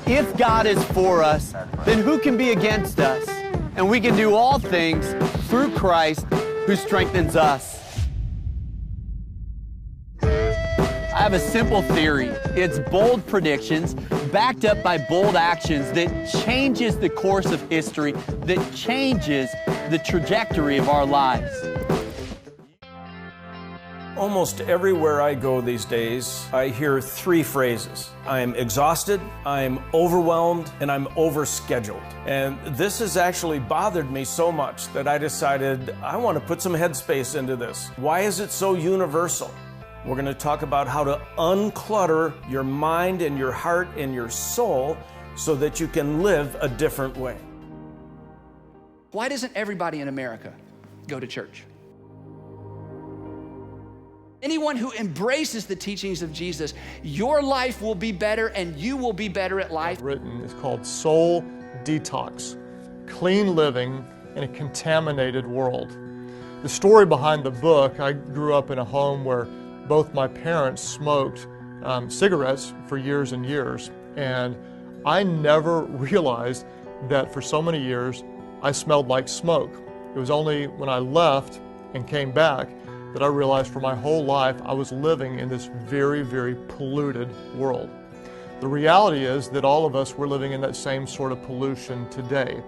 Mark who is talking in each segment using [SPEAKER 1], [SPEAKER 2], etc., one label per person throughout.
[SPEAKER 1] If God is for us, then who can be against us? And we can do all things through Christ who strengthens us. I have a simple theory. It's bold predictions backed up by bold actions that changes the course of history, that changes the trajectory of our lives.
[SPEAKER 2] Almost everywhere I go these days, I hear three phrases. I'm exhausted, I'm overwhelmed, and I'm overscheduled. And this has actually bothered me so much that I decided I want to put some headspace into this. Why is it so universal? We're going to talk about how to unclutter your mind and your heart and your soul so that you can live a different way.
[SPEAKER 3] Why doesn't everybody in America go to church? Anyone who embraces the teachings of Jesus, your life will be better and you will be better at life.
[SPEAKER 4] Written is called Soul Detox, Clean Living in a Contaminated World. The story behind the book, I grew up in a home where both my parents smoked cigarettes for years and years, and I never realized that for so many years I smelled like smoke. It was only when I left and came back that I realized for my whole life I was living in this very, very polluted world. The reality is that all of us, we're living in that same sort of pollution today.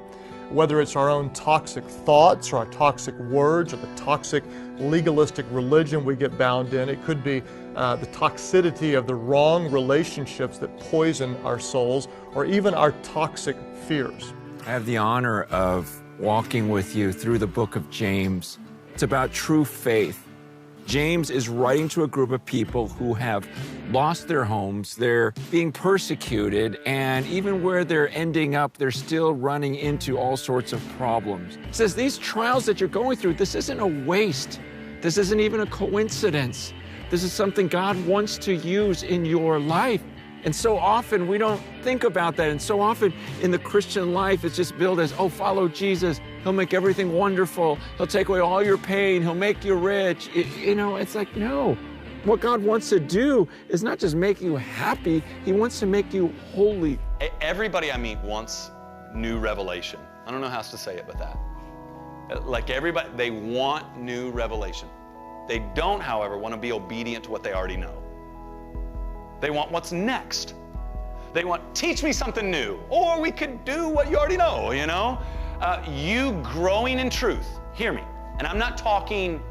[SPEAKER 4] Whether it's our own toxic thoughts or our toxic words or the toxic legalistic religion we get bound in, it could be the toxicity of the wrong relationships that poison our souls, or even our toxic fears.
[SPEAKER 5] I have the honor of walking with you through the book of James. It's about true faith. James is writing to a group of people who have lost their homes, they're being persecuted, and even where they're ending up, they're still running into all sorts of problems. He says, these trials that you're going through, this isn't a waste. This isn't even a coincidence. This is something God wants to use in your life. And so often we don't think about that. And so often in the Christian life, it's just billed as, oh, follow Jesus. He'll make everything wonderful. He'll take away all your pain. He'll make you rich. It's like, no. What God wants to do is not just make you happy. He wants to make you holy.
[SPEAKER 6] Everybody I meet wants new revelation. I don't know how else to say it but that. Like everybody, they want new revelation. They don't, however, want to be obedient to what they already know. They want what's next. They want, teach me something new, or we could do what you already know, you know? You growing in truth, hear me, and I'm not talking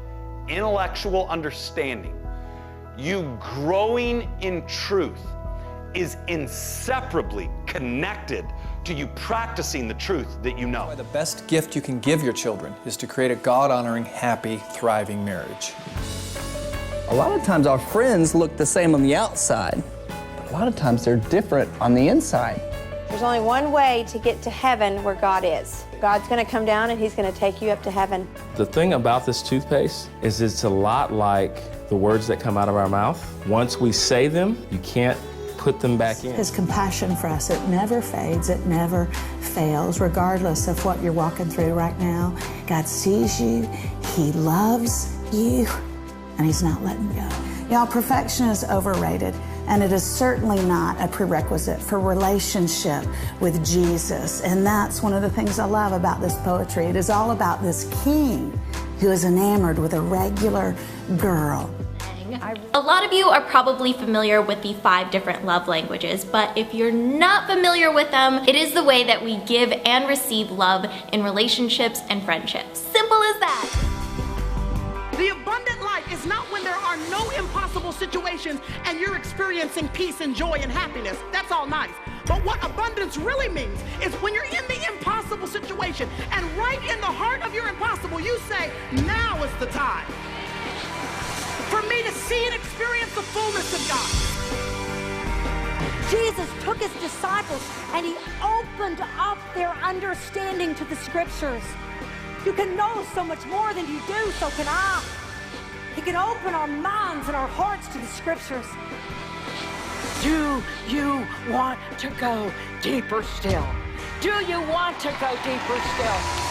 [SPEAKER 6] intellectual understanding. You growing in truth is inseparably connected to you practicing the truth that you know.
[SPEAKER 7] The best gift you can give your children is to create a God-honoring, happy, thriving marriage.
[SPEAKER 8] A lot of times our friends look the same on the outside, but a lot of times they're different on the inside.
[SPEAKER 9] There's only one way to get to heaven where God is. God's going to come down and He's going to take you up to heaven.
[SPEAKER 10] The thing about this toothpaste is it's a lot like the words that come out of our mouth. Once we say them, you can't put them back in.
[SPEAKER 11] His compassion for us, it never fades, it never fails, regardless of what you're walking through right now. God sees you, He loves you, and He's not letting go. Y'all, perfection is overrated, and it is certainly not a prerequisite for relationship with Jesus. And that's one of the things I love about this poetry. It is all about this king who is enamored with a regular girl.
[SPEAKER 12] A lot of you are probably familiar with the 5 different love languages, but if you're not familiar with them, it is the way that we give and receive love in relationships and friendships. Simple as that.
[SPEAKER 13] The abundant life is not when there are no impossible situations and you're experiencing peace and joy and happiness. That's all nice. But what abundance really means is when you're in the impossible situation and right in the heart of your impossible, you say, now is the time for me to see and experience the fullness of God.
[SPEAKER 14] Jesus took His disciples and He opened up their understanding to the scriptures. You can know so much more than you do, so can I. He can open our minds and our hearts to the scriptures.
[SPEAKER 13] Do you want to go deeper still? Do you want to go deeper still?